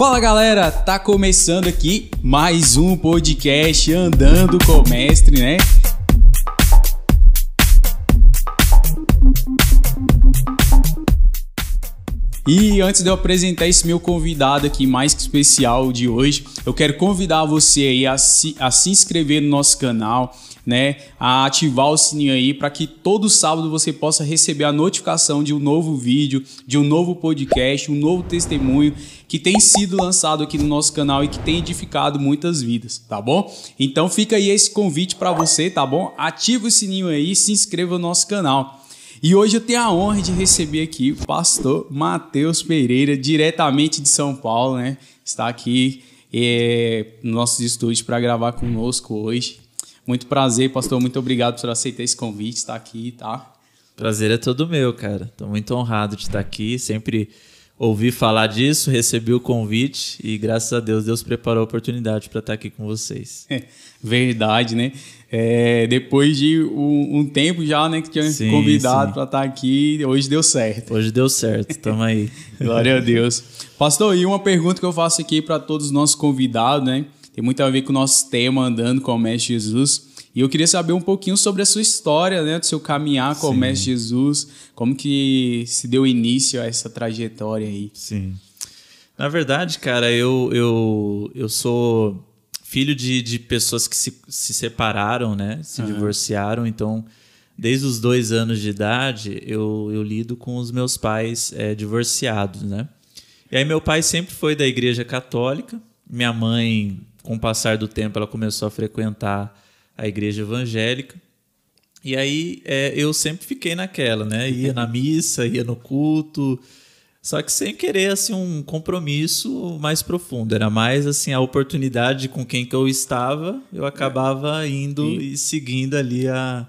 Fala galera, tá começando aqui mais um podcast Andando com o Mestre, né? E antes de eu apresentar esse meu convidado aqui mais que especial de hoje, eu quero convidar você aí a se inscrever no nosso canal, né? A ativar o sininho aí para que todo sábado você possa receber a notificação de um novo vídeo, de um novo podcast, um novo testemunho que tem sido lançado aqui no nosso canal e que tem edificado muitas vidas, tá bom? Então fica aí esse convite para você, tá bom? Ativa o sininho aí e se inscreva no nosso canal. E hoje eu tenho a honra de receber aqui o pastor Matheus Pereira, diretamente de São Paulo, né? Está aqui nos nossos estúdios para gravar conosco hoje. Muito prazer, pastor. Muito obrigado por aceitar esse convite, estar aqui, tá? Prazer é todo meu, cara. Estou muito honrado de estar aqui. Sempre ouvi falar disso, recebi o convite e, graças a Deus, Deus preparou a oportunidade para estar aqui com vocês. Verdade, né? Depois de um tempo já, né, que tinha convidado para estar aqui, hoje deu certo. Hoje deu certo, estamos aí. Glória a Deus. Pastor, e uma pergunta que eu faço aqui para todos os nossos convidados, né? Tem muito a ver com o nosso tema, Andando com o Mestre Jesus. E eu queria saber um pouquinho sobre a sua história, né? Do seu caminhar com o Mestre Jesus. Como que se deu início a essa trajetória aí? Sim. Na verdade, cara, eu sou filho de pessoas que se separaram, né? Se divorciaram. Então, desde os 2 anos de idade, eu lido com os meus pais divorciados, né? E aí meu pai sempre foi da igreja católica. Minha mãe, com o passar do tempo, ela começou a frequentar a igreja evangélica. E aí eu sempre fiquei naquela, né? Ia na missa, ia no culto, só que sem querer assim, um compromisso mais profundo. Era mais assim, a oportunidade com quem que eu estava, eu acabava indo e seguindo ali a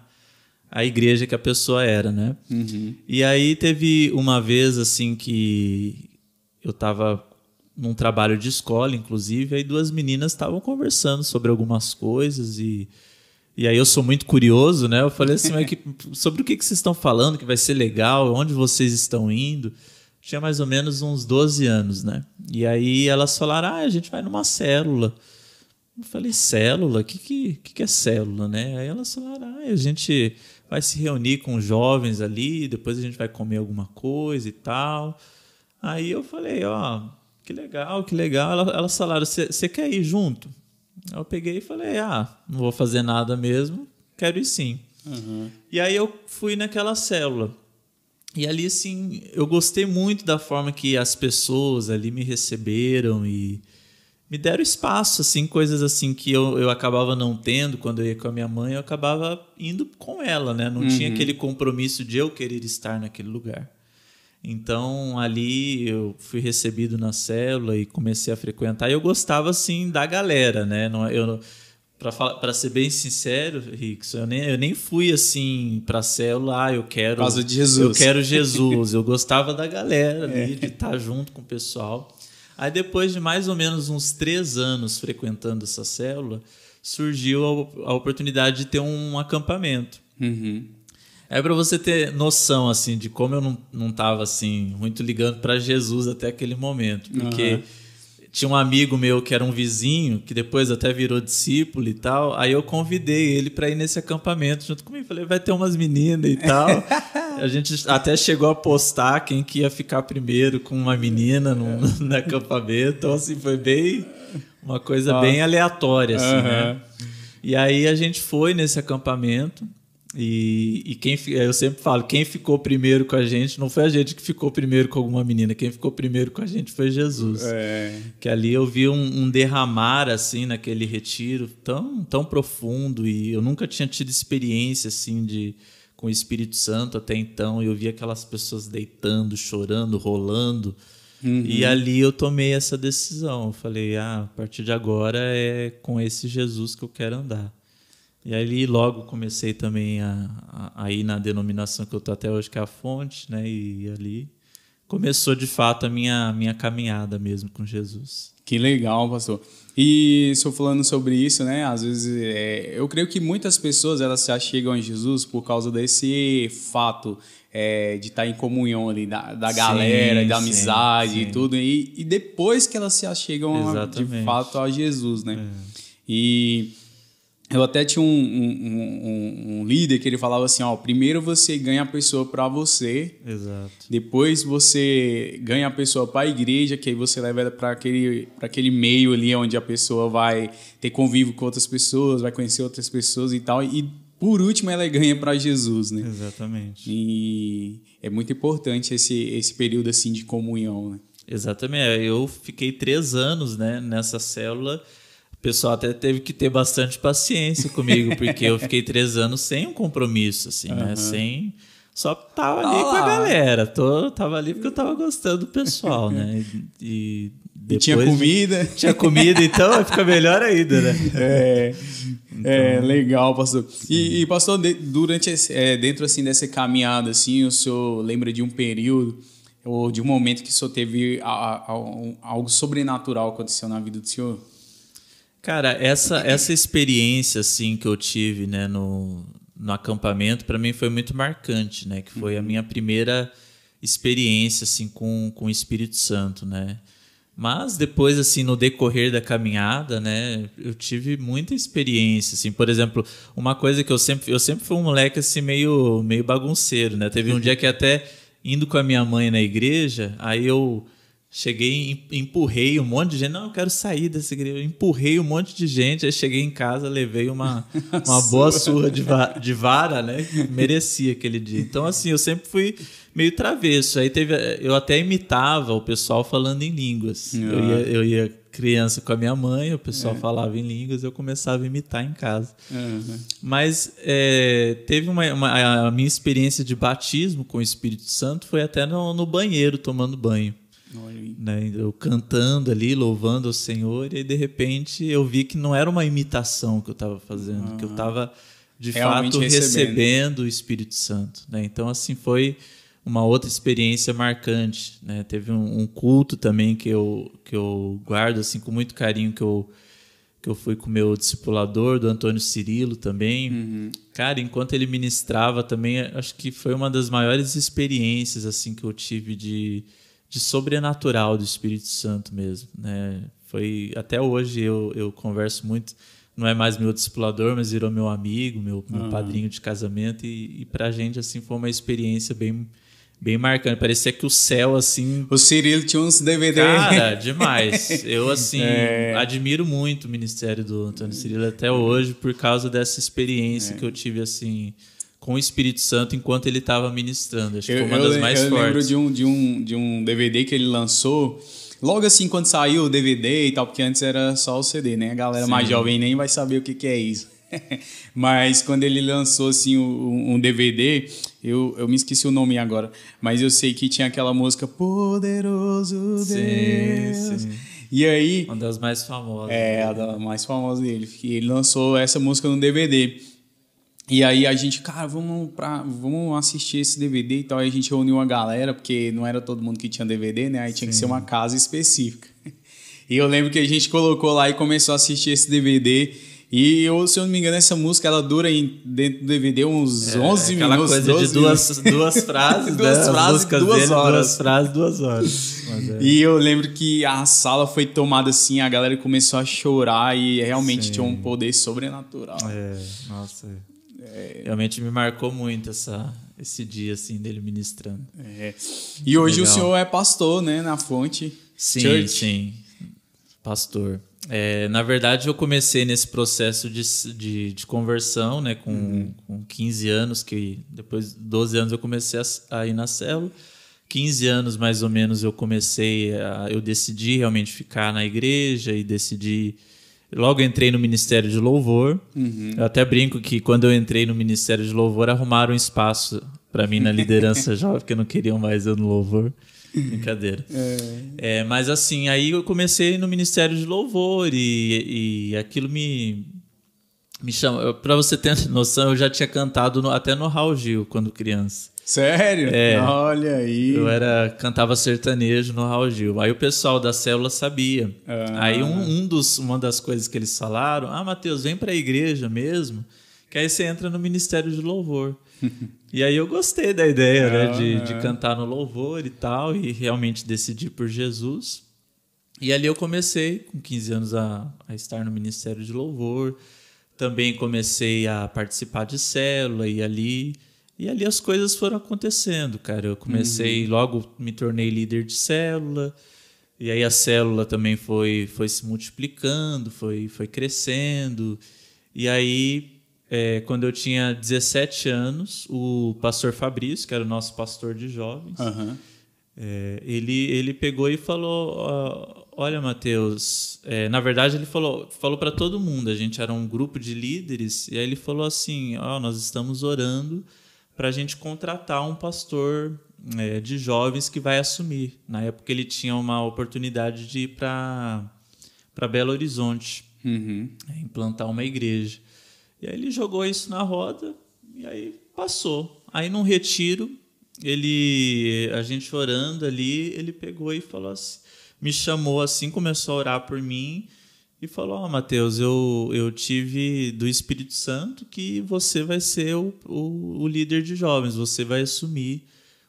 igreja que a pessoa era, né? Uhum. E aí teve uma vez assim que eu estava num trabalho de escola, inclusive, aí 2 meninas estavam conversando sobre algumas coisas e aí eu sou muito curioso, né? Eu falei assim, mas sobre o que vocês estão falando, que vai ser legal, onde vocês estão indo? Tinha mais ou menos uns 12 anos, né? E aí elas falaram, a gente vai numa célula. Eu falei, célula? O que é célula, né? Aí elas falaram, a gente vai se reunir com os jovens ali, depois a gente vai comer alguma coisa e tal. Aí eu falei, que legal. Elas falaram, você quer ir junto? Eu peguei e falei, não vou fazer nada mesmo, quero ir sim. Uhum. E aí eu fui naquela célula. E ali, assim, eu gostei muito da forma que as pessoas ali me receberam e me deram espaço, assim, coisas assim que eu acabava não tendo quando eu ia com a minha mãe, eu acabava indo com ela, né? Não tinha aquele compromisso de eu querer estar naquele lugar. Então, ali eu fui recebido na célula e comecei a frequentar. E eu gostava, assim, da galera, né? Para ser bem sincero, Rickson, eu nem fui, assim, para a célula, eu quero... Por causa de Jesus. Eu quero Jesus. Eu gostava da galera ali, de estar junto com o pessoal. Aí, depois de mais ou menos uns 3 anos frequentando essa célula, surgiu a oportunidade de ter um acampamento. Uhum. Para você ter noção assim, de como eu não estava assim, muito ligando para Jesus até aquele momento. Porque tinha um amigo meu que era um vizinho, que depois até virou discípulo e tal. Aí eu convidei ele para ir nesse acampamento junto comigo. Falei, vai ter umas meninas e tal. A gente até chegou a postar quem que ia ficar primeiro com uma menina no acampamento. Então, assim, foi bem uma coisa bem aleatória, assim, né? E aí a gente foi nesse acampamento. E eu sempre falo, quem ficou primeiro com a gente não foi a gente que ficou primeiro com alguma menina, quem ficou primeiro com a gente foi Jesus. Que ali eu vi um derramar assim naquele retiro tão profundo, e eu nunca tinha tido experiência assim com o Espírito Santo até então, e eu vi aquelas pessoas deitando, chorando, rolando. E ali eu tomei essa decisão, eu falei, a partir de agora é com esse Jesus que eu quero andar. E aí logo comecei também a ir na denominação que eu estou até hoje, que é a Fonte, né? E ali começou de fato a minha caminhada mesmo com Jesus. Que legal, pastor. E estou falando sobre isso, né? Às vezes, eu creio que muitas pessoas elas se achegam a Jesus por causa desse fato de estar em comunhão ali, da galera, da amizade e tudo. E depois que elas se achegam de fato a Jesus, né? E eu até tinha um líder que ele falava assim, primeiro você ganha a pessoa para você, exato. Depois você ganha a pessoa para a igreja, que aí você leva ela para aquele meio ali onde a pessoa vai ter convívio com outras pessoas, vai conhecer outras pessoas e tal, e por último ela ganha para Jesus, né? Exatamente. E é muito importante esse período assim de comunhão, né? Exatamente. Eu fiquei 3 anos, né, nessa célula. O pessoal até teve que ter bastante paciência comigo, porque eu fiquei 3 anos sem um compromisso, assim, né? Só tava ali com a galera. Tava ali porque eu tava gostando do pessoal, né? E depois tinha comida. Tinha comida, então fica melhor ainda, né? Legal, pastor. E pastor, durante dentro assim dessa caminhada, assim, o senhor lembra de um período ou de um momento que o senhor teve algo sobrenatural aconteceu na vida do senhor? Cara, essa experiência assim que eu tive, né, no acampamento, para mim foi muito marcante, né? Que foi a minha primeira experiência assim com o Espírito Santo, né? Mas depois, assim, no decorrer da caminhada, né, eu tive muita experiência, assim. Por exemplo, uma coisa que eu sempre fui um moleque assim meio bagunceiro, né? Teve um dia que até indo com a minha mãe na igreja, aí eu cheguei e empurrei um monte de gente. Não, eu quero sair dessa igreja. Eu empurrei um monte de gente. Aí cheguei em casa, levei uma boa surra de vara, né? Merecia aquele dia. Então, assim, eu sempre fui meio travesso. Aí eu até imitava o pessoal falando em línguas. Eu ia criança com a minha mãe, o pessoal falava em línguas, eu começava a imitar em casa. Mas teve a minha experiência de batismo com o Espírito Santo foi até no banheiro, tomando banho. Né? Eu cantando ali, louvando ao Senhor, e aí, de repente eu vi que não era uma imitação que eu estava fazendo, que eu estava de fato recebendo o Espírito Santo, né? Então, assim, foi uma outra experiência marcante, né? Teve um culto também que eu guardo assim, com muito carinho, que eu fui com o meu discipulador, do Antônio Cirilo também. Cara, enquanto ele ministrava também, acho que foi uma das maiores experiências assim, que eu tive de sobrenatural do Espírito Santo mesmo, né? Foi, até hoje eu converso muito, não é mais meu discipulador, mas virou meu amigo, meu padrinho de casamento, e pra gente assim foi uma experiência bem marcante. Parecia que o céu, assim... O Cirilo tinha uns DVD. Cara, demais. Eu, assim, admiro muito o ministério do Antônio Cirilo até hoje por causa dessa experiência que eu tive, assim, com o Espírito Santo enquanto ele estava ministrando. Acho que foi uma das mais fortes. Eu lembro de um DVD que ele lançou, logo assim, quando saiu o DVD e tal, porque antes era só o CD, né? A galera mais jovem nem vai saber o que é isso. Mas quando ele lançou assim um DVD, eu me esqueci o nome agora, mas eu sei que tinha aquela música Poderoso Deus. Sim. E aí, uma das mais famosas. A da mais famosa dele. Ele lançou essa música no DVD. E aí a gente, cara, vamos assistir esse DVD e tal. Aí a gente reuniu uma galera, porque não era todo mundo que tinha DVD, né? Aí tinha que ser uma casa específica. E eu lembro que a gente colocou lá e começou a assistir esse DVD. E, se eu não me engano, essa música ela dura dentro do DVD uns 11 aquela minutos. Aquela coisa de duas frases, duas frases, 2 horas. 2 frases, 2 horas. E eu lembro que a sala foi tomada assim, a galera começou a chorar e realmente tinha um poder sobrenatural. Nossa. Realmente me marcou muito esse dia assim, dele ministrando. E hoje o senhor é pastor, né? Na Fonte Church. Sim. Pastor. Na verdade, eu comecei nesse processo de conversão, né, com 15 anos, que depois de 12 anos eu comecei a ir na célula. 15 anos, mais ou menos, eu decidi realmente ficar na igreja e logo entrei no Ministério de Louvor. Eu até brinco que quando eu entrei no Ministério de Louvor, arrumaram um espaço para mim na liderança jovem, porque não queriam mais eu no Louvor. Brincadeira. Mas assim, aí eu comecei no Ministério de Louvor e aquilo me chama. Pra você ter noção, eu já tinha cantado até no Raul Gil quando criança. Sério? Olha aí. Eu cantava sertanejo no Raul Gil. Aí o pessoal da célula sabia. Aí uma das coisas que eles falaram, Matheus, vem pra igreja mesmo, que aí você entra no Ministério de Louvor. E aí eu gostei da ideia, né, de cantar no louvor e tal, e realmente decidi por Jesus. E ali eu comecei, com 15 anos, a estar no Ministério de Louvor. Também comecei a participar de célula, e ali as coisas foram acontecendo, cara. Eu comecei, logo me tornei líder de célula, e aí a célula também foi se multiplicando, foi crescendo. E aí, quando eu tinha 17 anos, o pastor Fabrício, que era o nosso pastor de jovens, ele pegou e falou, olha, Matheus, na verdade ele falou para todo mundo, a gente era um grupo de líderes, e aí ele falou assim, nós estamos orando para a gente contratar um pastor de jovens que vai assumir. Na época ele tinha uma oportunidade de ir para Belo Horizonte, implantar uma igreja. E aí ele jogou isso na roda e aí passou. Aí num retiro, a gente orando ali, ele pegou e falou assim, me chamou assim, começou a orar por mim e falou, Matheus, eu tive do Espírito Santo que você vai ser o líder de jovens, você vai assumir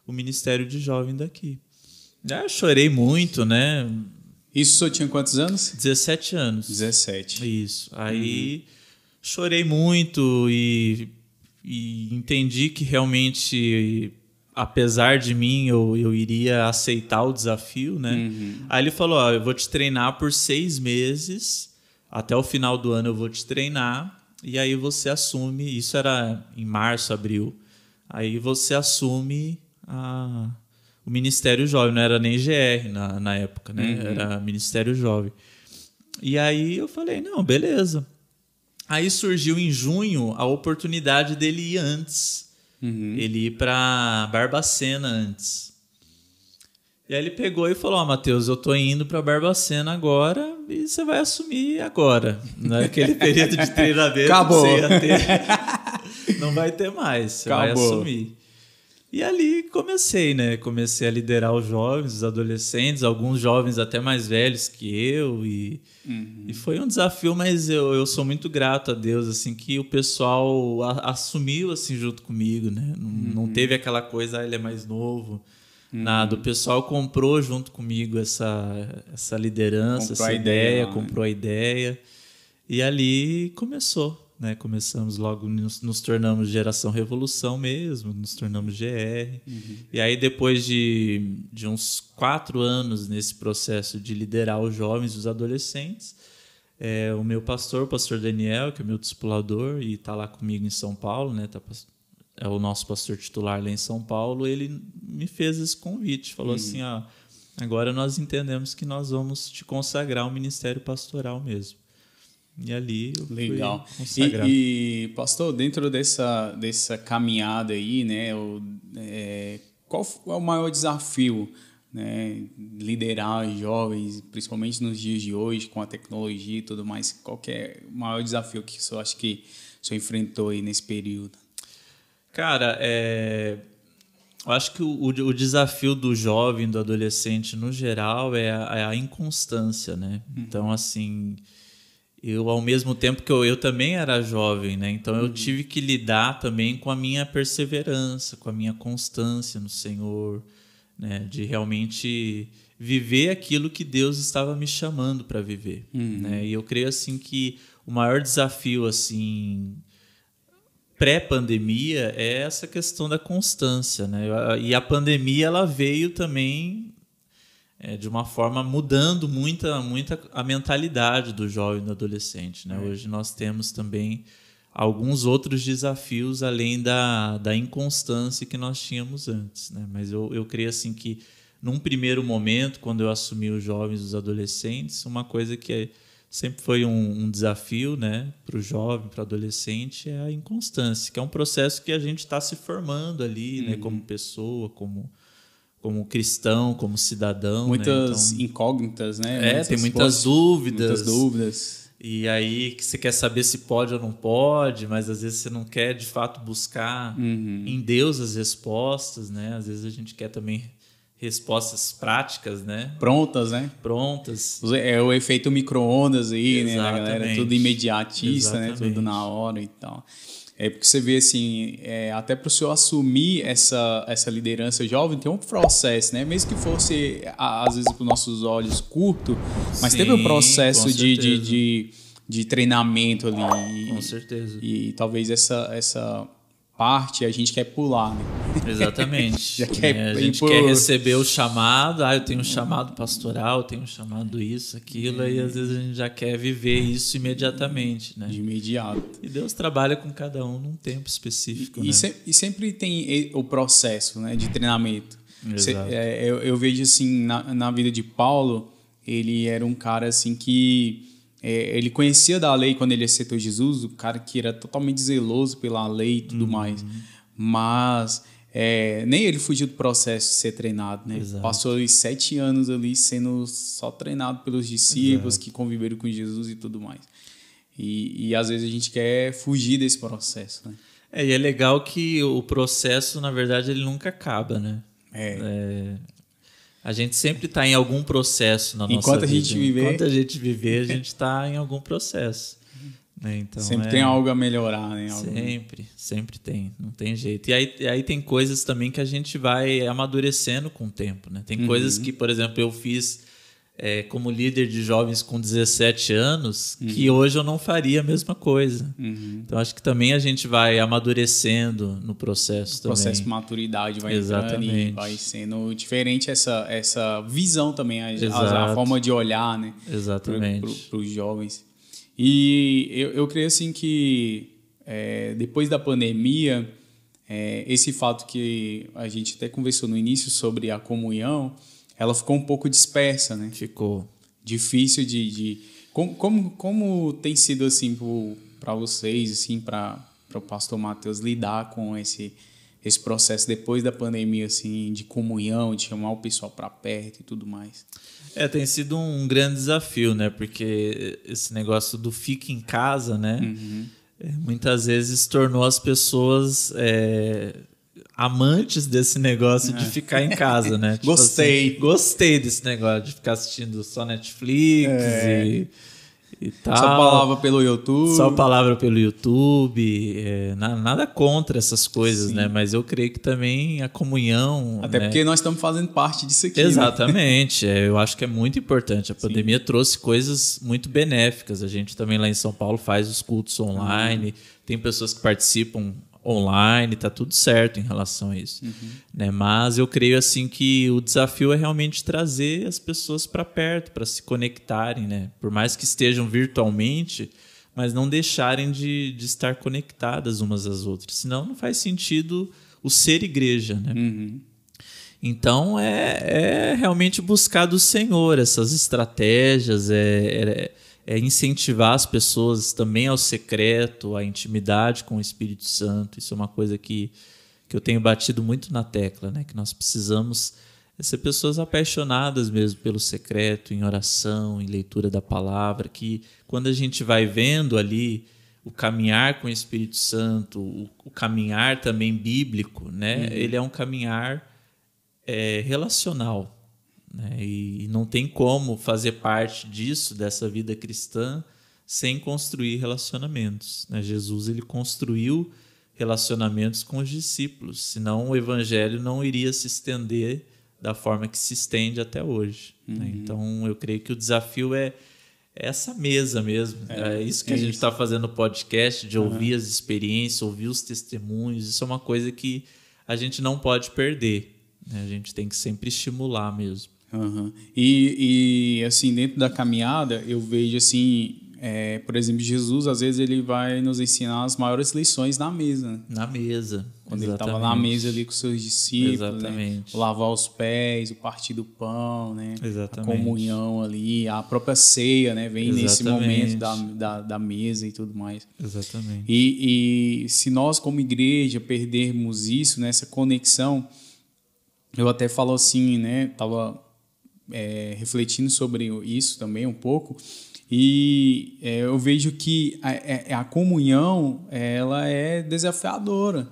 o ministério de jovem daqui. Aí eu chorei muito, né? Isso só tinha quantos anos? 17 anos. 17. Isso. Aí chorei muito e entendi que realmente, apesar de mim, eu iria aceitar o desafio, né? Aí ele falou, eu vou te treinar por 6 meses, até o final do ano eu vou te treinar, e aí você assume, isso era em março, abril, aí você assume o Ministério Jovem, não era nem GR na época, né? Era Ministério Jovem. E aí eu falei, não, beleza. Aí surgiu em junho a oportunidade dele ir antes. Ele ir para Barbacena antes. E aí ele pegou e falou, Matheus, eu tô indo para Barbacena agora e você vai assumir agora. Naquele período de treinamento Acabou. Que você ia ter, não vai ter mais, você vai assumir. E ali comecei, né? Comecei a liderar os jovens, os adolescentes, alguns jovens até mais velhos que eu. E foi um desafio, mas eu sou muito grato a Deus, assim, que o pessoal assumiu assim, junto comigo, né? Não teve aquela coisa, ele é mais novo. Nada, o pessoal comprou junto comigo essa liderança, essa ideia, comprou a ideia. E ali começou. Né, começamos logo, nos tornamos Geração Revolução mesmo, nos tornamos GR. E aí depois de uns 4 anos nesse processo de liderar os jovens e os adolescentes, o meu pastor, o pastor Daniel, que é meu discipulador e está lá comigo em São Paulo, né, é o nosso pastor titular lá em São Paulo, ele me fez esse convite, falou assim, agora nós entendemos que nós vamos te consagrar ao ministério pastoral mesmo. E ali eu fui consagrado. E pastor, dentro dessa caminhada aí, né, qual é o maior desafio, né, liderar os jovens, principalmente nos dias de hoje, com a tecnologia e tudo mais? Qual que é o maior desafio que o senhor acha que o senhor enfrentou aí nesse período? Cara, eu acho que o desafio do jovem, do adolescente no geral, é a inconstância, né? Então, assim, eu, ao mesmo tempo que eu também era jovem, né? Então eu tive que lidar também com a minha perseverança, com a minha constância no Senhor, né? De realmente viver aquilo que Deus estava me chamando para viver, né? E eu creio assim que o maior desafio assim pré-pandemia é essa questão da constância, né? E a pandemia ela veio também de uma forma mudando muito a mentalidade do jovem e do adolescente, né? Hoje nós temos também alguns outros desafios além da inconstância que nós tínhamos antes, né? Mas eu creio assim que num primeiro momento, quando eu assumi os jovens e os adolescentes, uma coisa que sempre foi um desafio, né, para o jovem, para o adolescente, é a inconstância, que é um processo que a gente está se formando ali, né, como pessoa, como cristão, como cidadão. Muitas né? Então, incógnitas, né? tem muitas dúvidas. Muitas dúvidas. E aí que você quer saber se pode ou não pode, mas às vezes você não quer de fato buscar em Deus as respostas, né? Às vezes a gente quer também respostas práticas, né? Prontas, né? Prontas. É o efeito micro-ondas aí, né, da galera? Exatamente. Tudo imediatista, né? Exatamente. Tudo na hora e tal. É porque você vê assim, até para o senhor assumir essa liderança jovem, tem um processo, né? Mesmo que fosse, às vezes, para os nossos olhos, curto, mas Sim, teve um processo com certeza. de treinamento ali. Com certeza. E talvez essa parte a gente quer pular, né? Exatamente. Já quer a ir gente por- quer receber o chamado, eu tenho um chamado pastoral, eu tenho um chamado isso, aquilo, e às vezes a gente já quer viver isso imediatamente, né? De imediato. E Deus trabalha com cada um num tempo específico, né? E sempre tem o processo, né, de treinamento. Exato. Eu vejo assim, na vida de Paulo, ele era um cara assim que ele conhecia da lei quando ele aceitou Jesus, o cara que era totalmente zeloso pela lei e tudo mais. Mas nem ele fugiu do processo de ser treinado, né? Exato. Passou ali 7 anos ali sendo só treinado pelos discípulos que conviveram com Jesus e tudo mais. E às vezes a gente quer fugir desse processo, né? E é legal que o processo, na verdade, ele nunca acaba, né? A gente sempre está em algum processo na nossa Enquanto a vida. gente viver- Enquanto a gente viver, a gente está em algum processo. Né? Então, Sempre tem algo a melhorar, né? Sempre tem, não tem jeito. E aí tem coisas também que a gente vai amadurecendo com o tempo, né? Tem coisas que, por exemplo, eu fiz como líder de jovens com 17 anos, que hoje eu não faria a mesma coisa. Então acho que também a gente vai amadurecendo no processo O também. processo de maturidade vai entrando e Exatamente. vai sendo diferente essa visão também, a Exato. forma de olhar, né? Exatamente. Para os jovens. E eu creio assim que depois da pandemia, esse fato que a gente até conversou no início sobre a comunhão, ela ficou um pouco dispersa, né? Ficou. Difícil de como tem sido assim para vocês, assim, para o pastor Matheus lidar com esse processo depois da pandemia, assim, de comunhão, de chamar o pessoal para perto e tudo mais? Tem sido um grande desafio, né? Porque esse negócio do fique em casa, né? Muitas vezes tornou as pessoas amantes desse negócio de ficar em casa, né? Tipo Gostei. assim, gostei desse negócio de ficar assistindo só Netflix e tal. Só palavra pelo YouTube. Só palavra pelo YouTube. Nada contra essas coisas, Sim. né? Mas eu creio que também a comunhão... Até né? porque nós estamos fazendo parte disso aqui. Exatamente. Eu acho que é muito importante. A pandemia trouxe coisas muito benéficas. A gente também lá em São Paulo faz os cultos online. Tem pessoas que participam online, tá tudo certo em relação a isso. Né? Mas eu creio assim que o desafio é realmente trazer as pessoas para perto, para se conectarem, né? Por mais que estejam virtualmente, mas não deixarem de estar conectadas umas às outras. Senão não faz sentido o ser igreja, né? Então é realmente buscar do Senhor essas estratégias, incentivar as pessoas também ao secreto, à intimidade com o Espírito Santo. Isso é uma coisa que eu tenho batido muito na tecla, né? Que nós precisamos ser pessoas apaixonadas mesmo pelo secreto, em oração, em leitura da palavra, que quando a gente vai vendo ali o caminhar com o Espírito Santo, o caminhar também bíblico, né? Ele é um caminhar relacional. Né? E não tem como fazer parte disso, dessa vida cristã, sem construir relacionamentos. Né? Jesus ele construiu relacionamentos com os discípulos, senão o evangelho não iria se estender da forma que se estende até hoje. Né? Então eu creio que o desafio é essa mesa mesmo. É isso que a gente está fazendo no podcast, de ouvir as experiências, ouvir os testemunhos. Isso é uma coisa que a gente não pode perder. Né? A gente tem que sempre estimular mesmo. E assim, dentro da caminhada, eu vejo assim, por exemplo, Jesus, às vezes ele vai nos ensinar as maiores lições na mesa. Né? Na mesa. Quando ele estava na mesa ali com seus discípulos, né? Lavar os pés, o partir do pão, né? A comunhão ali, a própria ceia, né? Vem nesse momento da mesa e tudo mais. Exatamente. E se nós, como igreja, perdermos isso, né? Essa conexão, eu até falo assim, né? Tava refletindo sobre isso também um pouco, e eu vejo que a comunhão ela é desafiadora,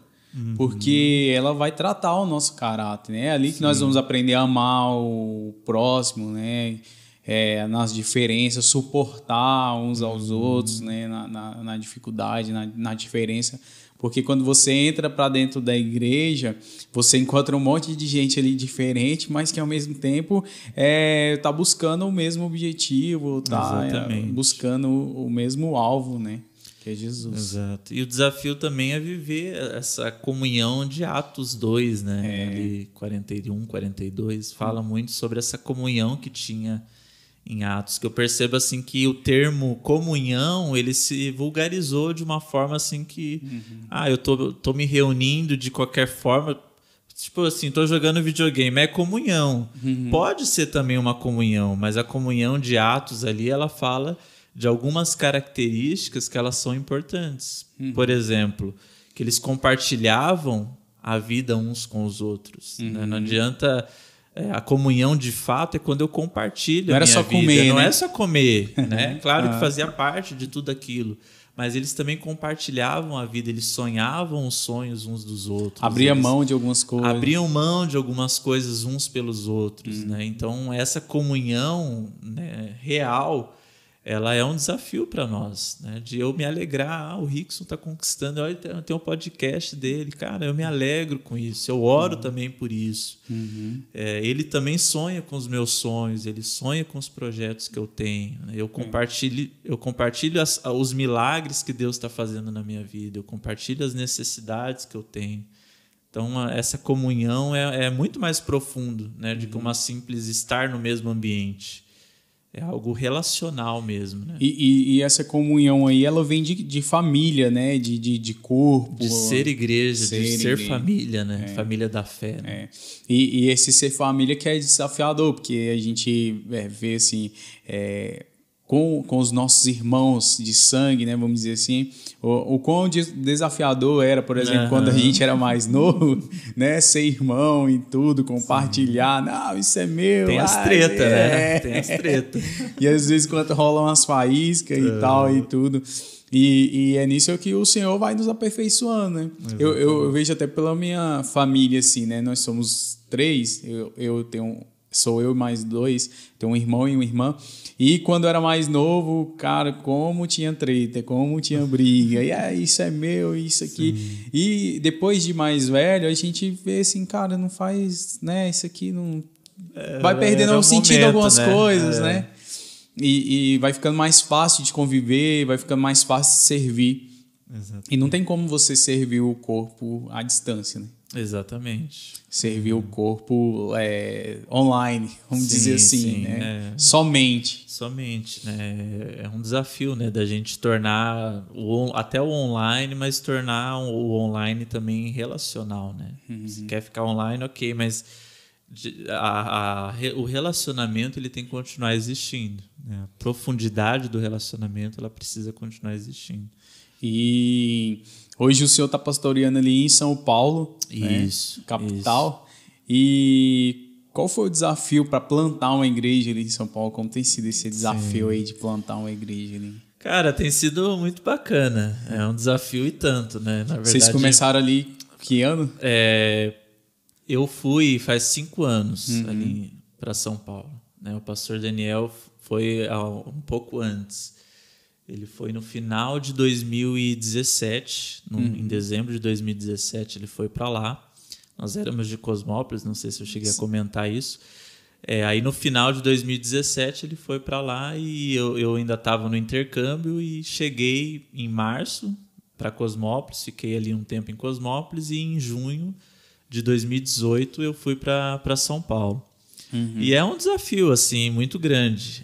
porque ela vai tratar o nosso caráter, né? É ali que nós vamos aprender a amar o próximo, né? Nas diferenças, suportar uns aos outros, né? Na dificuldade, na diferença. Porque quando você entra para dentro da igreja, você encontra um monte de gente ali diferente, mas que ao mesmo tempo tá buscando o mesmo objetivo, tá buscando o mesmo alvo, né? Que é Jesus. Exato. E o desafio também é viver essa comunhão de Atos 2, né? Ali 41, 42, fala muito sobre essa comunhão que tinha em Atos, que eu percebo assim que o termo comunhão, ele se vulgarizou de uma forma assim que eu tô me reunindo de qualquer forma, tipo assim, tô jogando videogame, é comunhão. Pode ser também uma comunhão, mas a comunhão de Atos ali, ela fala de algumas características que elas são importantes. Por exemplo, que eles compartilhavam a vida uns com os outros, né? Não adianta... a comunhão de fato é quando eu compartilho a minha vida. Comer, não né? é só comer, né? Claro que fazia parte de tudo aquilo, mas eles também compartilhavam a vida, eles sonhavam os sonhos uns dos outros. Abriam mão de algumas coisas. Abriam mão de algumas coisas uns pelos outros, né? Então, essa comunhão, né, real, ela é um desafio para nós, né? De eu me alegrar, o Rickson está conquistando, olha, tem um podcast dele, cara, eu me alegro com isso, eu oro também por isso. Ele também sonha com os meus sonhos, ele sonha com os projetos que eu tenho, né? Eu compartilho os milagres que Deus está fazendo na minha vida, eu compartilho as necessidades que eu tenho. Então, essa comunhão é muito mais profundo, né, do que uma simples estar no mesmo ambiente. É algo relacional mesmo, né? E essa comunhão aí, ela vem de família, né? De corpo. De ser igreja, de ser família, né? Família da fé, né? E esse ser família que é desafiador, porque a gente vê assim... Com os nossos irmãos de sangue, né, vamos dizer assim, o quão desafiador era, por exemplo, quando a gente era mais novo, né, ser irmão em tudo, compartilhar, não, isso é meu. Tem as tretas, né? Tem as tretas. E às vezes quando rolam umas faíscas e tal e tudo. E é nisso que o Senhor vai nos aperfeiçoando, né? Eu vejo até pela minha família, assim, né? Nós somos 3, sou eu mais 2, tenho um irmão e uma irmã. E quando eu era mais novo, cara, como tinha treta, como tinha briga. E isso é meu, isso aqui. Sim. E depois de mais velho, a gente vê assim, cara, não faz, né? Isso aqui não... vai perdendo o sentido de algumas coisas, né? E vai ficando mais fácil de conviver, vai ficando mais fácil de servir. Exatamente. E não tem como você servir o corpo à distância, né? Exatamente. Servir o corpo online, vamos dizer assim, né? Somente, né? É um desafio, né, da gente tornar até o online, mas tornar o online também relacional, né? Se quer ficar online, ok, mas o relacionamento ele tem que continuar existindo, né? A profundidade do relacionamento ela precisa continuar existindo. E hoje o senhor está pastoreando ali em São Paulo, isso, né? Capital. Isso. E qual foi o desafio para plantar uma igreja ali em São Paulo? Como tem sido esse desafio aí de plantar uma igreja ali? Cara, tem sido muito bacana. É um desafio e tanto, né? Na verdade, vocês começaram ali que ano? Eu fui faz 5 anos ali para São Paulo, né? O pastor Daniel foi um pouco antes. Ele foi no final de 2017, em dezembro de 2017 ele foi para lá. Nós éramos de Cosmópolis, não sei se eu cheguei a comentar isso. Aí no final de 2017 ele foi para lá e eu ainda estava no intercâmbio e cheguei em março para Cosmópolis, fiquei ali um tempo em Cosmópolis e em junho de 2018 eu fui para São Paulo. E é um desafio assim muito grande.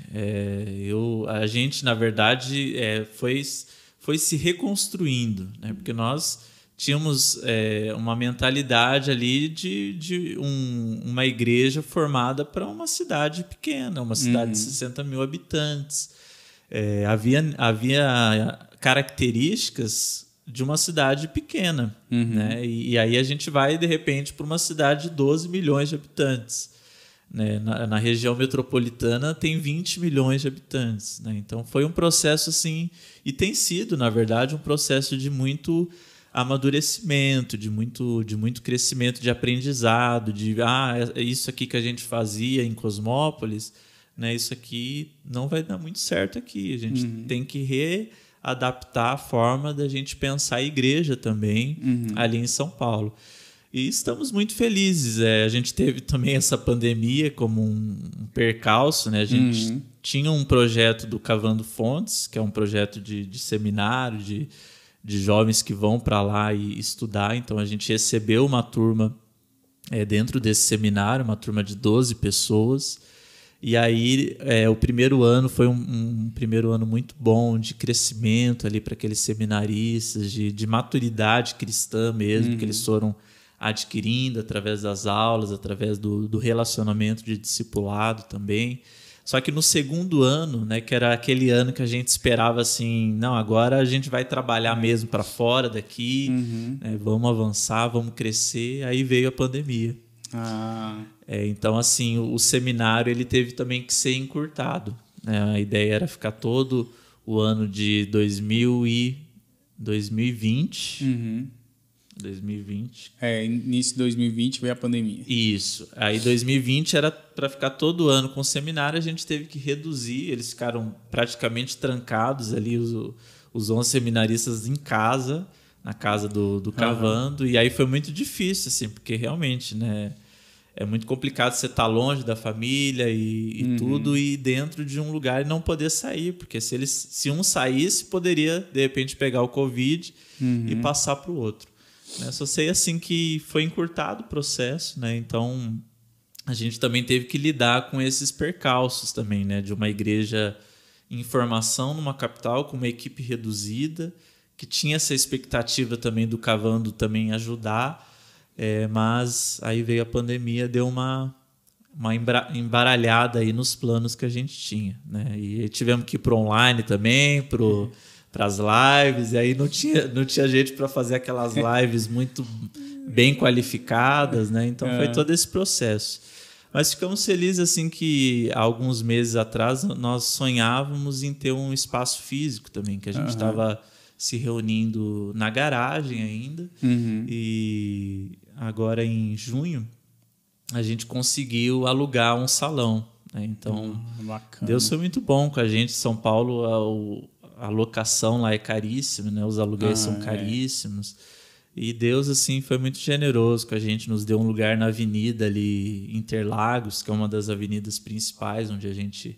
A gente, na verdade, foi se reconstruindo, né? Porque nós tínhamos uma mentalidade ali de uma igreja formada para uma cidade pequena, uma cidade de 60 mil habitantes. Havia características de uma cidade pequena, né? E aí a gente vai, de repente, para uma cidade de 12 milhões de habitantes. né? Na região metropolitana tem 20 milhões de habitantes, né? Então foi um processo assim, e tem sido, na verdade, um processo de muito amadurecimento, de muito crescimento, de aprendizado, é isso aqui que a gente fazia em Cosmópolis, né? Isso aqui não vai dar muito certo aqui. A gente tem que readaptar a forma da gente pensar a igreja também ali em São Paulo. E estamos muito felizes. A gente teve também essa pandemia como um percalço, né? A gente tinha um projeto do Cavando Fontes, que é um projeto de seminário, de jovens que vão para lá e estudar. Então, a gente recebeu uma turma dentro desse seminário, uma turma de 12 pessoas. E aí, o primeiro ano foi um primeiro ano muito bom de crescimento ali para aqueles seminaristas, de maturidade cristã mesmo, que eles foram adquirindo através das aulas, através do relacionamento de discipulado também. Só que no segundo ano, né, que era aquele ano que a gente esperava assim, não, agora a gente vai trabalhar mesmo para fora daqui, né, vamos avançar, vamos crescer, aí veio a pandemia. Então, assim, o seminário ele teve também que ser encurtado, né? A ideia era ficar todo o ano de 2020. 2020. Início de 2020 veio a pandemia. Isso. Aí 2020 era para ficar todo ano com o seminário, a gente teve que reduzir, eles ficaram praticamente trancados ali, os 11 seminaristas em casa, na casa do Cavando, e aí foi muito difícil, assim, porque realmente, né, é muito complicado você estar longe da família e tudo, e dentro de um lugar e não poder sair, porque se um saísse, poderia, de repente, pegar o Covid e passar para o outro. Só sei assim que foi encurtado o processo, né? Então a gente também teve que lidar com esses percalços também, né? De uma igreja em formação numa capital com uma equipe reduzida, que tinha essa expectativa também do Cavando também ajudar, mas aí veio a pandemia, deu uma embaralhada aí nos planos que a gente tinha, né? E tivemos que ir para online também, para as lives, e aí não tinha gente para fazer aquelas lives muito bem qualificadas, né? Então foi todo esse processo. Mas ficamos felizes assim que há alguns meses atrás nós sonhávamos em ter um espaço físico também, que a gente estava se reunindo na garagem ainda, e agora em junho a gente conseguiu alugar um salão, né? Então Deus foi muito bom com a gente. São Paulo, a locação lá é caríssima, né? Os aluguéis são caríssimos. E Deus, assim, foi muito generoso com a gente. Nos deu um lugar na avenida ali, Interlagos, que é uma das avenidas principais onde a gente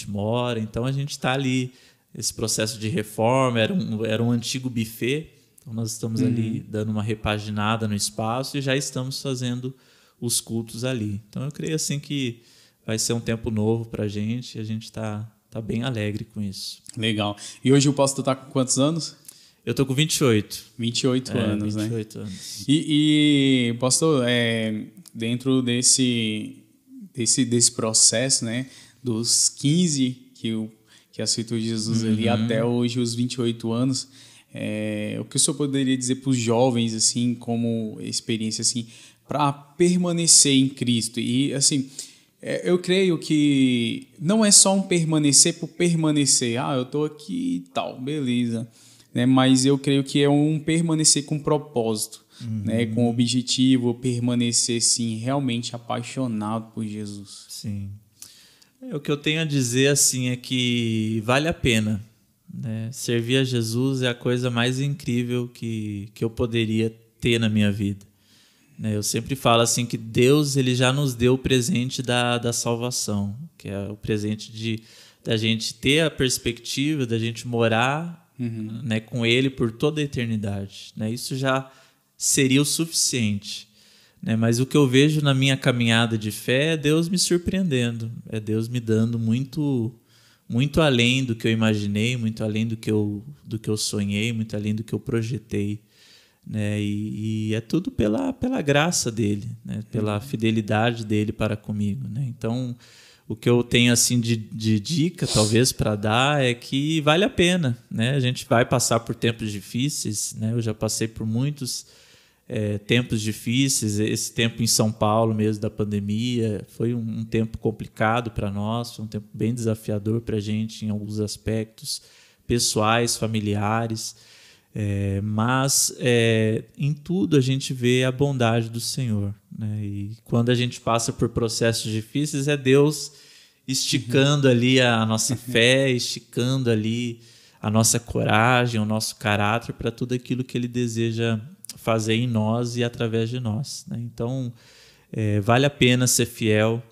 mora. Então, a gente está ali, esse processo de reforma. Era um antigo buffet. Então, nós estamos ali dando uma repaginada no espaço e já estamos fazendo os cultos ali. Então, eu creio, assim, que vai ser um tempo novo para a gente. E a gente está bem alegre com isso. Legal. E hoje o pastor está com quantos anos? Eu tô com 28. 28 anos, 28 né? anos. E pastor, dentro desse processo, né, dos 15 que aceitou Jesus ali até hoje, os 28 anos, o que o senhor poderia dizer para os jovens, assim, como experiência, assim, para permanecer em Cristo? E, assim, eu creio que não é só um permanecer por permanecer. Eu estou aqui e tal, beleza. Né? Mas eu creio que é um permanecer com propósito, né? Com objetivo, permanecer, sim, realmente apaixonado por Jesus. Sim. O que eu tenho a dizer, assim, é que vale a pena, né? Servir a Jesus é a coisa mais incrível que eu poderia ter na minha vida. Eu sempre falo assim que Deus ele já nos deu o presente da salvação, que é o presente da gente ter a perspectiva, da gente morar né, com Ele por toda a eternidade. Né? Isso já seria o suficiente. Né? Mas o que eu vejo na minha caminhada de fé é Deus me surpreendendo, é Deus me dando muito, muito além do que eu imaginei, muito além do que eu sonhei, muito além do que eu projetei. Né? E é tudo pela graça dele, né? Pela fidelidade dele para comigo. Né? Então, o que eu tenho assim de dica, talvez, para dar é que vale a pena. Né? A gente vai passar por tempos difíceis. Né? Eu já passei por muitos tempos difíceis. Esse tempo em São Paulo mesmo da pandemia foi um tempo complicado para nós, foi um tempo bem desafiador para a gente em alguns aspectos pessoais, familiares, mas em tudo a gente vê a bondade do Senhor, né? E quando a gente passa por processos difíceis, é Deus esticando ali a nossa fé, esticando ali a nossa coragem, o nosso caráter para tudo aquilo que Ele deseja fazer em nós e através de nós, né? Então, vale a pena ser fiel,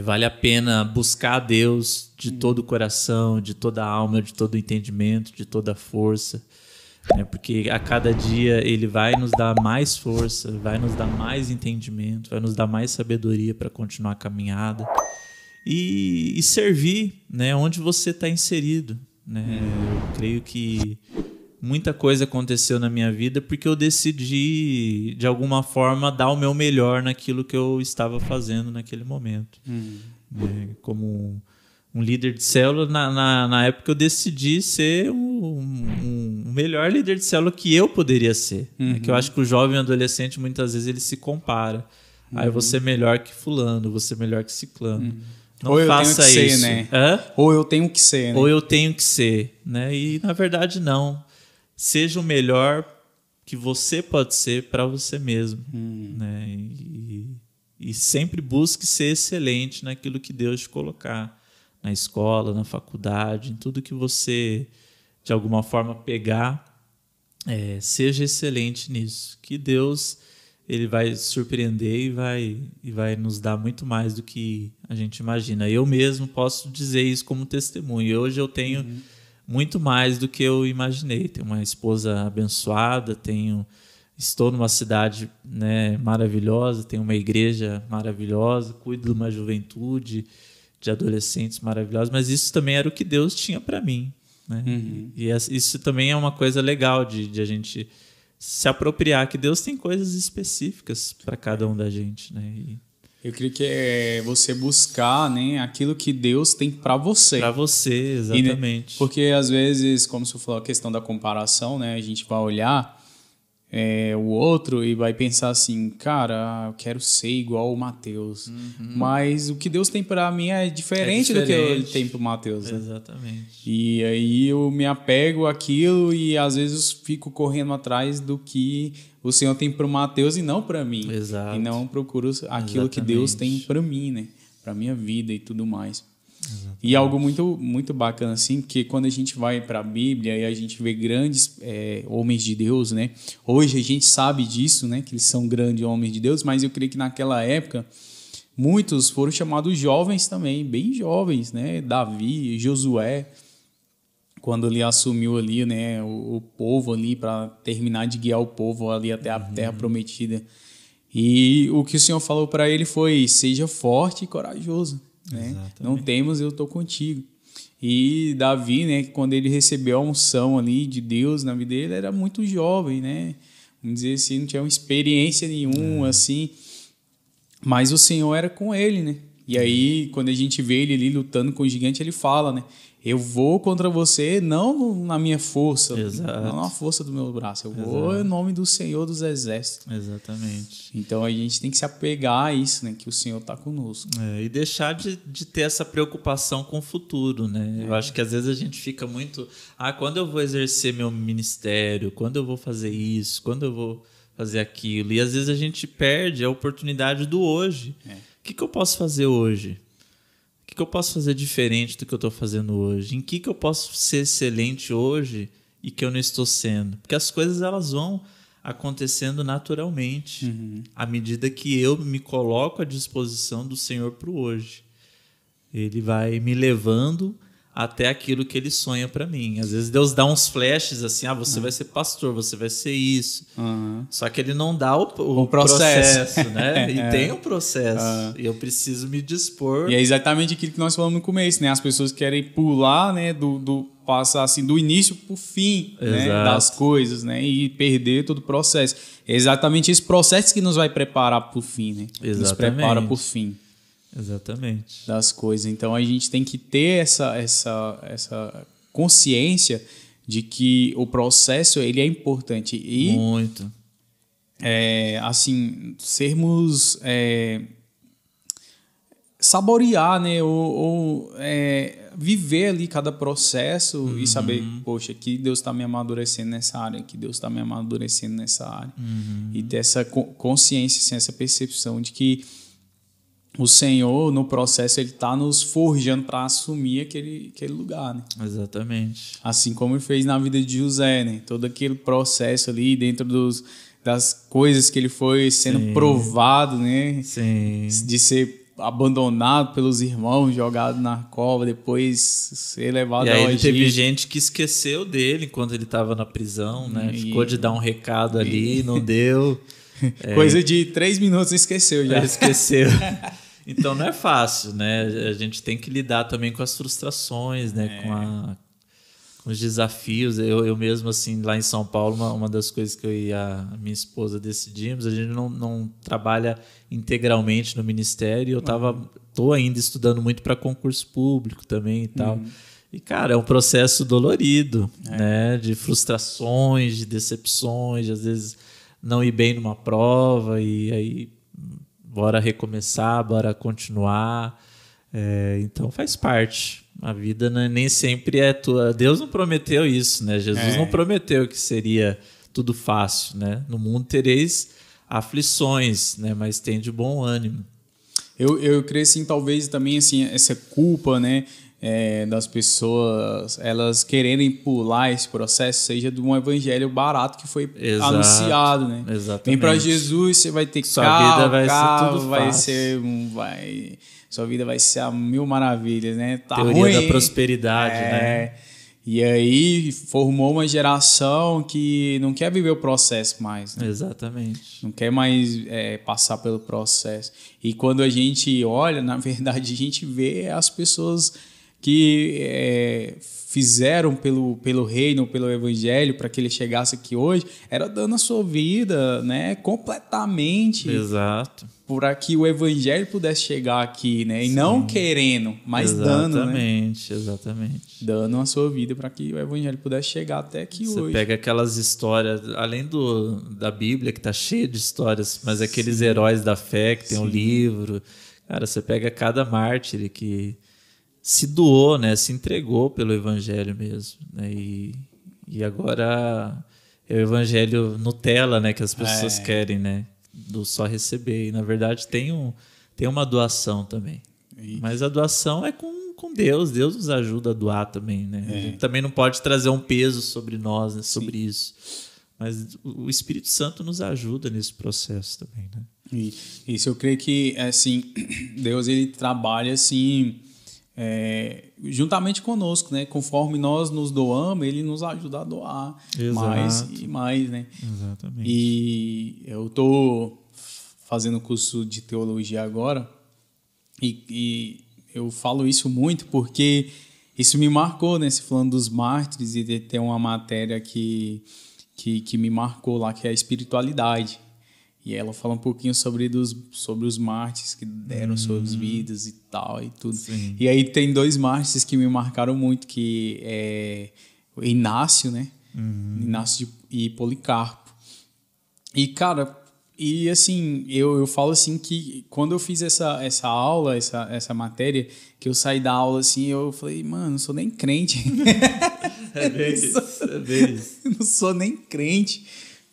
vale a pena buscar a Deus de todo o coração, de toda a alma, de todo o entendimento, de toda a força, né? Porque a cada dia Ele vai nos dar mais força, vai nos dar mais entendimento, vai nos dar mais sabedoria para continuar a caminhada e servir, né, onde você está inserido, né? Eu creio que muita coisa aconteceu na minha vida porque eu decidi, de alguma forma, dar o meu melhor naquilo que eu estava fazendo naquele momento. Como um líder de célula, na época eu decidi ser o melhor líder de célula que eu poderia ser. Que eu acho que o jovem adolescente, muitas vezes, ele se compara. Aí você é melhor que fulano, você é melhor que ciclano. Não ou eu faça tenho que isso. ser, né? Ou eu tenho que ser, né? Ou eu tenho que ser, né? E, na verdade, não. Seja o melhor que você pode ser para você mesmo, né? E sempre busque ser excelente naquilo que Deus te colocar, na escola, na faculdade, em tudo que você, de alguma forma, pegar, seja excelente nisso. Que Deus, Ele vai surpreender e vai nos dar muito mais do que a gente imagina. Eu mesmo posso dizer isso como testemunho. E hoje eu tenho muito mais do que eu imaginei. Tenho uma esposa abençoada, estou numa cidade, né, maravilhosa, tenho uma igreja maravilhosa, cuido de uma juventude, de adolescentes maravilhosos, mas isso também era o que Deus tinha para mim, né? E isso também é uma coisa legal de a gente se apropriar, que Deus tem coisas específicas para cada um da gente, né? Eu creio que é você buscar, né, aquilo que Deus tem para você. Para você, exatamente. Porque às vezes, como você falou, a questão da comparação, né, a gente vai olhar o outro e vai pensar assim, cara, eu quero ser igual o Mateus. Mas o que Deus tem para mim é diferente do que ele tem para o Mateus. Né? Exatamente. E aí eu me apego àquilo e às vezes fico correndo atrás do que o Senhor tem para o Mateus e não para mim. Exato. E não procuro aquilo que Deus tem para mim, né? Para minha vida e tudo mais. Exatamente. E algo muito, muito bacana, assim, porque quando a gente vai para a Bíblia e a gente vê grandes homens de Deus, né? Hoje a gente sabe disso, né? Que eles são grandes homens de Deus, mas eu creio que naquela época muitos foram chamados jovens também, bem jovens, né? Davi, Josué, quando ele assumiu ali, né, o povo ali para terminar de guiar o povo ali até a Terra Prometida. E o que o Senhor falou para ele foi: seja forte e corajoso. Né? Não temas, eu estou contigo. E Davi, né, quando ele recebeu a unção ali de Deus na vida dele, era muito jovem, né? Vamos dizer assim, não tinha uma experiência nenhuma, assim. Mas o Senhor era com ele, né? E aí, quando a gente vê ele ali lutando com o gigante, ele fala, né? Eu vou contra você não na minha força, não na força do meu braço. Eu vou em nome do Senhor dos Exércitos. Exatamente. Então a gente tem que se apegar a isso, né? Que o Senhor está conosco. E deixar de ter essa preocupação com o futuro, né? Eu acho que às vezes a gente fica muito... quando eu vou exercer meu ministério? Quando eu vou fazer isso? Quando eu vou fazer aquilo? E às vezes a gente perde a oportunidade do hoje. O que eu posso fazer hoje? O que eu posso fazer diferente do que eu estou fazendo hoje? Em que eu posso ser excelente hoje e que eu não estou sendo? Porque as coisas elas vão acontecendo naturalmente à medida que eu me coloco à disposição do Senhor para o hoje. Ele vai me levando até aquilo que Ele sonha para mim. Às vezes Deus dá uns flashes assim, você vai ser pastor, você vai ser isso. Só que Ele não dá o processo, né? E tem um processo. E eu preciso me dispor. E é exatamente aquilo que nós falamos no começo, né? As pessoas querem pular, né, passar assim do início para o fim, né, das coisas, né? E perder todo o processo. É exatamente esse processo que nos vai preparar para o fim, né? Exatamente. Nos prepara para o fim. Exatamente. Das coisas. Então a gente tem que ter essa consciência de que o processo ele é importante. Muito. assim, sermos... saborear, né? Ou viver ali cada processo e saber, poxa, aqui Deus está me amadurecendo nessa área, aqui Deus está me amadurecendo nessa área. E ter essa consciência, assim, essa percepção de que o Senhor, no processo, Ele está nos forjando para assumir aquele lugar, né? Exatamente. Assim como Ele fez na vida de José, né? Todo aquele processo ali dentro das coisas que ele foi sendo provado, né? Sim. De ser abandonado pelos irmãos, jogado na cova, depois ser levado ao Egito. Teve gente que esqueceu dele enquanto ele estava na prisão, né? Ficou de dar um recado ali, não deu. Coisa de 3 minutos, esqueceu já. Esqueceu. Então não é fácil, né? A gente tem que lidar também com as frustrações, né? Com os desafios. Eu mesmo, assim, lá em São Paulo, uma das coisas que eu e a minha esposa decidimos, a gente não trabalha integralmente no ministério. Tô ainda estudando muito para concurso público também e tal. E, cara, é um processo dolorido, né? De frustrações, de decepções, de às vezes não ir bem numa prova e aí bora recomeçar, bora continuar. Então faz parte. A vida, né, nem sempre é tua. Deus não prometeu isso, né? Jesus não prometeu que seria tudo fácil, né? No mundo tereis aflições, né? Mas tem de bom ânimo. Eu creio, assim, talvez também, assim, essa culpa, né, das pessoas, elas quererem pular esse processo, seja de um evangelho barato que foi anunciado, né? Exatamente. Vem para Jesus, você vai ter sua carro, vida vai carro, ser tudo vai fácil. ser sua vida vai ser a mil maravilhas, né? Tá Teoria ruim, da prosperidade, né? E aí formou uma geração que não quer viver o processo mais, né? Exatamente. Não quer mais passar pelo processo. E quando a gente olha, na verdade, a gente vê as pessoas que fizeram pelo reino, pelo evangelho, para que ele chegasse aqui hoje, era dando a sua vida, né, completamente. Exato. Para que o evangelho pudesse chegar aqui, né? E não querendo, mas dando, né? Exatamente. Dando a sua vida para que o evangelho pudesse chegar até aqui hoje. Você pega aquelas histórias, além da Bíblia, que tá cheia de histórias, mas aqueles heróis da fé que tem um livro. Cara, você pega cada mártir que se doou, né? Se entregou pelo evangelho mesmo, né? E agora é o evangelho Nutella, né? Que as pessoas querem, né? Do só receber. E, na verdade, tem uma doação também. Mas a doação é com Deus. Deus nos ajuda a doar também, né? A gente também não pode trazer um peso sobre nós, né? Sobre isso. Mas o Espírito Santo nos ajuda nesse processo também, né? Isso, eu creio que, assim, Deus, ele trabalha, assim, juntamente conosco, né? Conforme nós nos doamos, ele nos ajuda a doar mais e mais, né? Exatamente. E eu tô fazendo curso de teologia agora e eu falo isso muito porque isso me marcou, né? Se falando dos mártires, e tem uma matéria que me marcou lá, que é a espiritualidade. E ela fala um pouquinho sobre os mártires que deram suas vidas e tal e tudo. Sim. E aí tem 2 mártires que me marcaram muito, que é o Inácio, né? Inácio e Policarpo. E, cara, e assim, eu falo assim que quando eu fiz essa aula, essa matéria, que eu saí da aula assim, eu falei, mano, não sou nem crente. É bem isso. Não sou nem crente.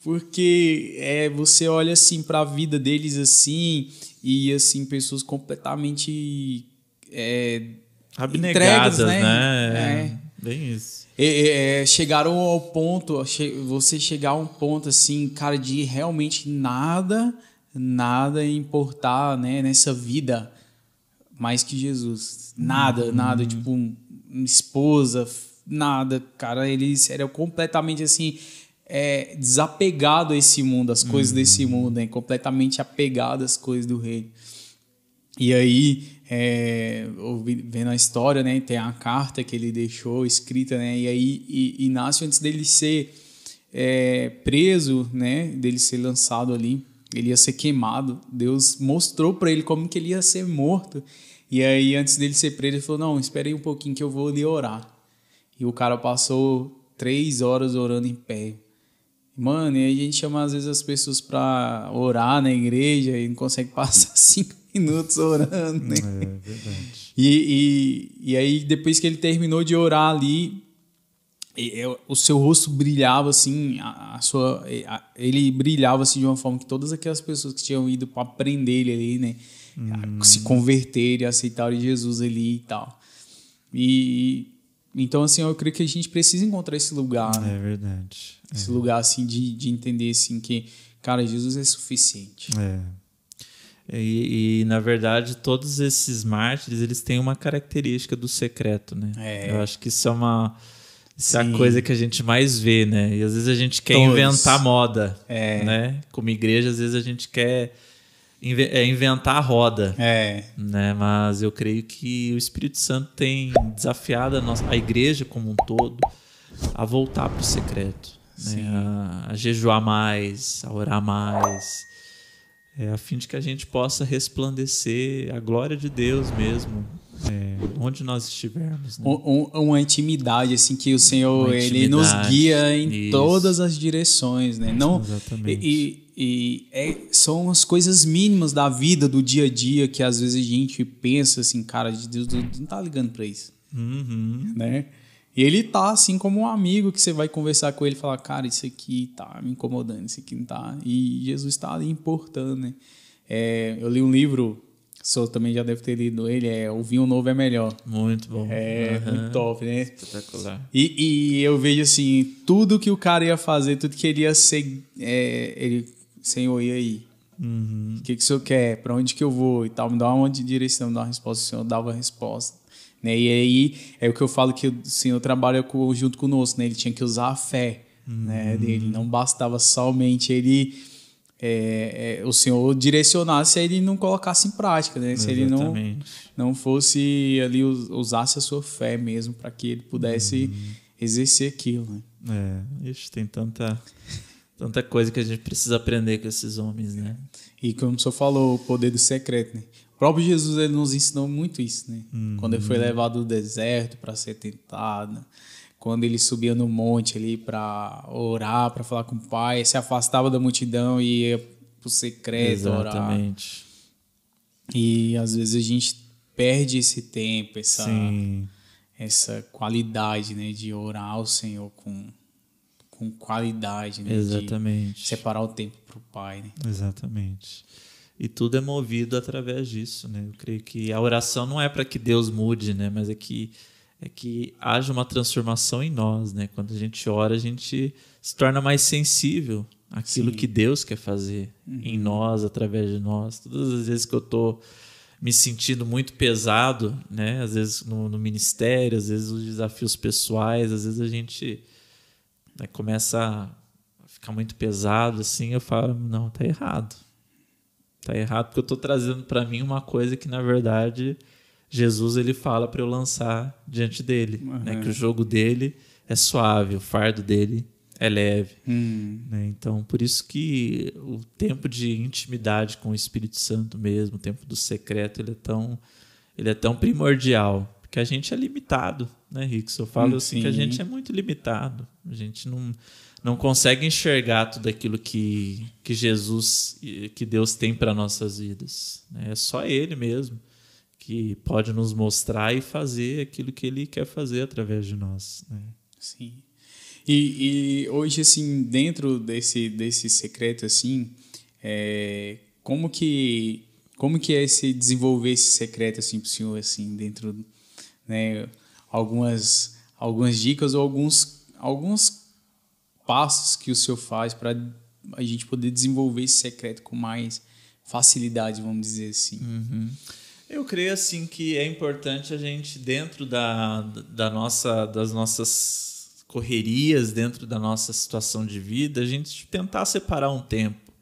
Porque você olha assim para a vida deles assim, e assim, pessoas completamente abnegadas, entregues, né? Bem isso. Chegaram ao ponto, você chegar a um ponto assim, cara, de realmente nada importar, né, nessa vida mais que Jesus. Nada, tipo, esposa, nada, cara, eles eram completamente assim, desapegado a esse mundo, as coisas desse mundo, né? Completamente apegado às coisas do reino. E aí, vendo a história, né? Tem a carta que ele deixou escrita, né? E aí, Inácio, antes dele ser preso, né? Dele ser lançado ali, ele ia ser queimado. Deus mostrou para ele como que ele ia ser morto. E aí, antes dele ser preso, ele falou, não, espere aí um pouquinho que eu vou lhe orar. E o cara passou 3 horas orando em pé. Mano, e aí a gente chama às vezes as pessoas pra orar na igreja e não consegue passar 5 minutos orando, né? É verdade. E aí, depois que ele terminou de orar ali, o seu rosto brilhava assim, ele brilhava assim de uma forma que todas aquelas pessoas que tinham ido para aprender ele ali, né, se converterem, aceitarem Jesus ali e tal. E então assim, eu creio que a gente precisa encontrar esse lugar, né? É verdade. Esse lugar assim de entender assim que, cara, Jesus é suficiente. E na verdade, todos esses mártires, eles têm uma característica do secreto, né? Eu acho que isso é a coisa que a gente mais vê, né? E às vezes a gente quer inventar moda, né? Como igreja, às vezes a gente quer inventar a roda, né? Mas eu creio que o Espírito Santo tem desafiado a igreja como um todo a voltar para o secreto, né? A jejuar mais, a orar mais, a fim de que a gente possa resplandecer a glória de Deus mesmo, onde nós estivermos, né? Uma intimidade assim que o Senhor ele nos guia em todas as direções, né? Não, exatamente. São as coisas mínimas da vida, do dia a dia, que às vezes a gente pensa assim, cara, Deus não tá ligando para isso, né? E ele tá assim como um amigo que você vai conversar com ele e falar, cara, isso aqui tá me incomodando, isso aqui não tá. E Jesus tá ali importando, né? Eu li um livro, o senhor também já deve ter lido ele, O Vinho Novo é Melhor. Muito bom. Muito top, né? Espetacular. E eu vejo assim, tudo que o cara ia fazer, tudo que ele ia ser, ele, Senhor, e aí? O que o senhor quer? Para onde que eu vou? E tal, me dá uma direção, me dá uma resposta. O senhor dava a resposta, né? E aí é o que eu falo que o Senhor trabalha junto conosco, né? Ele tinha que usar a fé, né, dele. Não bastava somente ele o Senhor direcionasse, se ele não colocasse em prática, né? Se ele não fosse ali usasse a sua fé mesmo para que ele pudesse exercer aquilo, né? Tem tanta coisa que a gente precisa aprender com esses homens, né? E como o senhor falou, o poder do secreto, né? O próprio Jesus ele nos ensinou muito isso, né? Quando ele foi levado do deserto para ser tentado, quando ele subia no monte ali para orar, para falar com o Pai, se afastava da multidão e ia pro secreto orar. E às vezes a gente perde esse tempo, essa qualidade, né, de orar ao Senhor com qualidade, né? Exatamente. De separar o tempo para o Pai, né? Exatamente. E tudo é movido através disso, né? Eu creio que a oração não é para que Deus mude, né? Mas é que haja uma transformação em nós, né? Quando a gente ora, a gente se torna mais sensível àquilo que Deus quer fazer em nós, através de nós. Todas as vezes que eu estou me sentindo muito pesado, né? Às vezes no ministério, às vezes os desafios pessoais, às vezes a gente começa a ficar muito pesado, assim, eu falo, não, tá errado. Tá errado porque eu estou trazendo para mim uma coisa que, na verdade, Jesus ele fala para eu lançar diante dele, né? Que o jogo dele é suave, o fardo dele é leve. Né? Então, por isso que o tempo de intimidade com o Espírito Santo mesmo, o tempo do secreto, ele é tão primordial, porque a gente é limitado, né, Rickson? Eu falo assim que a gente é muito limitado, a gente não consegue enxergar tudo aquilo que Jesus, que Deus tem para nossas vidas, né? É só Ele mesmo que pode nos mostrar e fazer aquilo que Ele quer fazer através de nós, né? Sim. E hoje, assim, dentro desse secreto, assim, como que é desenvolver esse secreto, assim, pro senhor, assim, dentro, né, algumas dicas ou alguns passos que o senhor faz para a gente poder desenvolver esse secreto com mais facilidade, vamos dizer assim. Eu creio assim que é importante a gente, dentro das nossas correrias, dentro da nossa situação de vida, a gente tentar separar um tempo.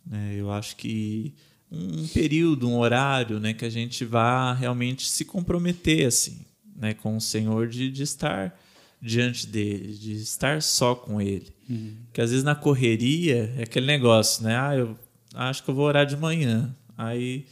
Né? Eu acho que um período, um horário, né, que a gente vá realmente se comprometer assim, né, com o Senhor, de estar diante dele, de estar só com ele. Porque às vezes na correria é aquele negócio, né? Eu acho que eu vou orar de manhã. Aí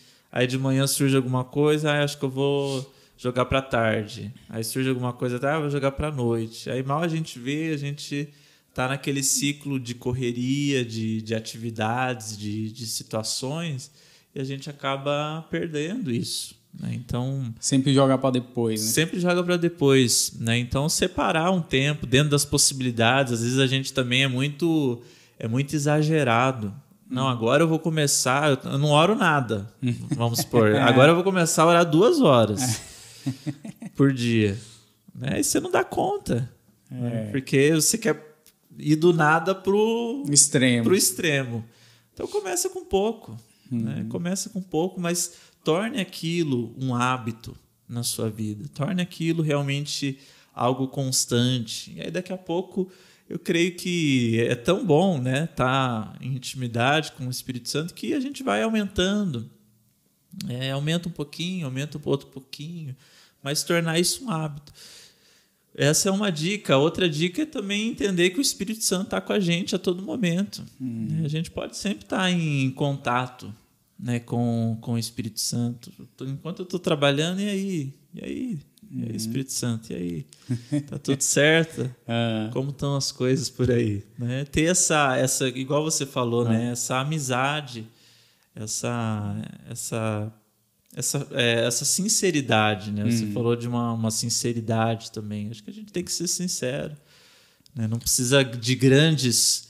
de manhã surge alguma coisa, acho que eu vou jogar para tarde. Aí surge alguma coisa, eu vou jogar para noite. Aí mal a gente vê, a gente tá naquele ciclo de correria, de atividades, de situações, e a gente acaba perdendo isso, né? Então sempre joga para depois, né? Sempre joga para depois, né? Então separar um tempo dentro das possibilidades. Às vezes a gente também é muito exagerado. Não, agora eu vou começar, eu não oro nada, vamos supor. Agora eu vou começar a orar 2 horas por dia, né? E você não dá conta, né? Porque você quer ir do nada pro extremo. Então começa com pouco, né? Começa com pouco, mas torne aquilo um hábito na sua vida. Torne aquilo realmente algo constante. E aí daqui a pouco eu creio que é tão bom, né, tá em intimidade com o Espírito Santo, que a gente vai aumentando. Aumenta um pouquinho, aumenta outro pouquinho, mas tornar isso um hábito. Essa é uma dica. Outra dica é também entender que o Espírito Santo está com a gente a todo momento. A gente pode sempre estar em contato, né, com o Espírito Santo. Enquanto eu estou trabalhando, e aí, Espírito Santo, e aí? Tá tudo certo? Como estão as coisas por aí? Né? Ter essa, igual você falou, né? Essa amizade, essa sinceridade, né? Você falou de uma sinceridade também. Acho que a gente tem que ser sincero, né? Não precisa de grandes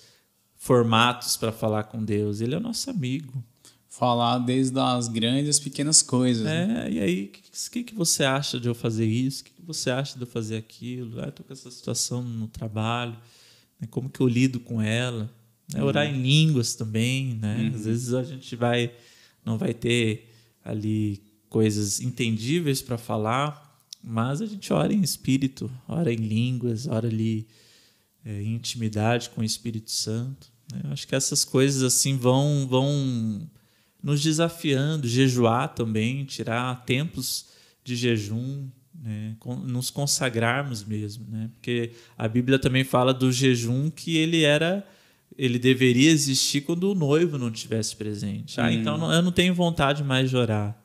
formatos para falar com Deus. Ele é o nosso amigo. Falar desde as grandes às pequenas coisas. Né? E aí, o que você acha de eu fazer isso? O que você acha de eu fazer aquilo? Estou com essa situação no trabalho, né? Como que eu lido com ela? Né? Orar em línguas também, né? Às vezes a gente não vai ter ali coisas entendíveis para falar, mas a gente ora em espírito, ora em línguas, ora ali em intimidade com o Espírito Santo. Né? Eu acho que essas coisas assim vão nos desafiando, jejuar também, tirar tempos de jejum, né? Nos consagrarmos mesmo, né? Porque a Bíblia também fala do jejum que ele deveria existir quando o noivo não estivesse presente. Então eu não tenho vontade mais de orar,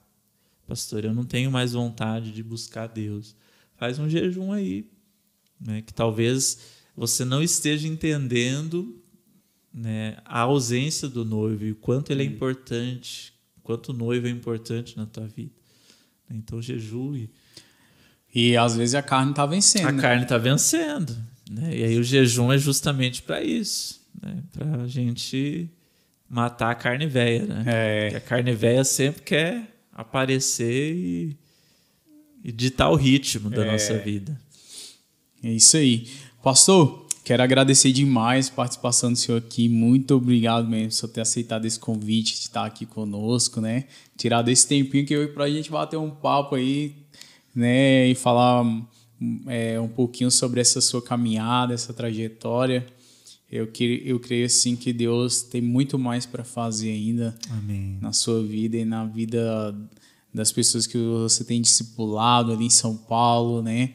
pastor, eu não tenho mais vontade de buscar Deus. Faz um jejum aí, né? Que talvez você não esteja entendendo, né, a ausência do noivo e o quanto ele é importante, o quanto o noivo é importante na tua vida. Então jejue. E às vezes a carne está vencendo. A carne está vencendo, né? E aí o jejum é justamente para isso, né? Para a gente matar a carne velha, né? Porque a carne velha sempre quer aparecer e ditar o ritmo da nossa vida. É isso aí. Pastor, quero agradecer demais a participação do senhor aqui. Muito obrigado mesmo por ter aceitado esse convite, de estar aqui conosco, né? Tirado esse tempinho que para a gente bater um papo aí, né? E falar um pouquinho sobre essa sua caminhada, essa trajetória. Eu creio assim que Deus tem muito mais para fazer ainda. Amém. Na sua vida e na vida das pessoas que você tem discipulado ali em São Paulo, né?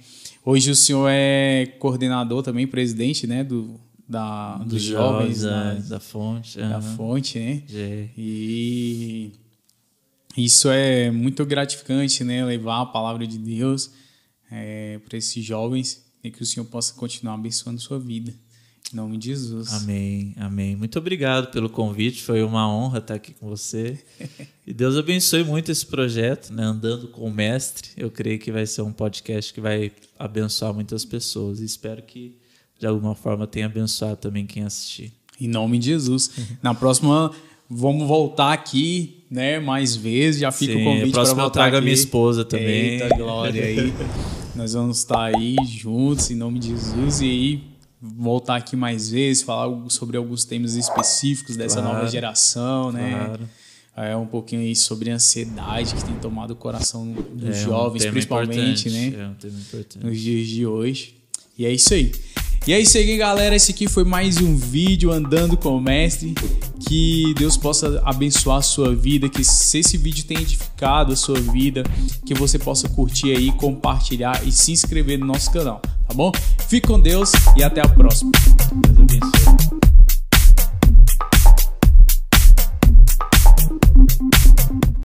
Hoje o senhor é coordenador também, presidente, né, dos jovens da Fonte. Da Fonte, né? É. E isso é muito gratificante, né? Levar a palavra de Deus para esses jovens e que o senhor possa continuar abençoando a sua vida. Em nome de Jesus. Amém, amém. Muito obrigado pelo convite, foi uma honra estar aqui com você. E Deus abençoe muito esse projeto, né? Andando com o Mestre. Eu creio que vai ser um podcast que vai abençoar muitas pessoas. E espero que, de alguma forma, tenha abençoado também quem assistir. Em nome de Jesus. Na próxima, vamos voltar aqui, né? Mais vezes. Já fica o convite para voltar. Eu trago a minha esposa também. Eita, glória aí. Nós vamos estar aí juntos, em nome de Jesus. E aí, voltar aqui mais vezes, falar sobre alguns temas específicos dessa nova geração, né? Claro. Um pouquinho aí sobre a ansiedade que tem tomado o coração dos jovens, principalmente, né? É um tema importante. Nos dias de hoje. E é isso aí. E é isso aí, galera. Esse aqui foi mais um vídeo Andando com o Mestre. Que Deus possa abençoar a sua vida, que se esse vídeo tenha edificado a sua vida, que você possa curtir aí, compartilhar e se inscrever no nosso canal, tá bom? Fique com Deus e até a próxima. Deus abençoe.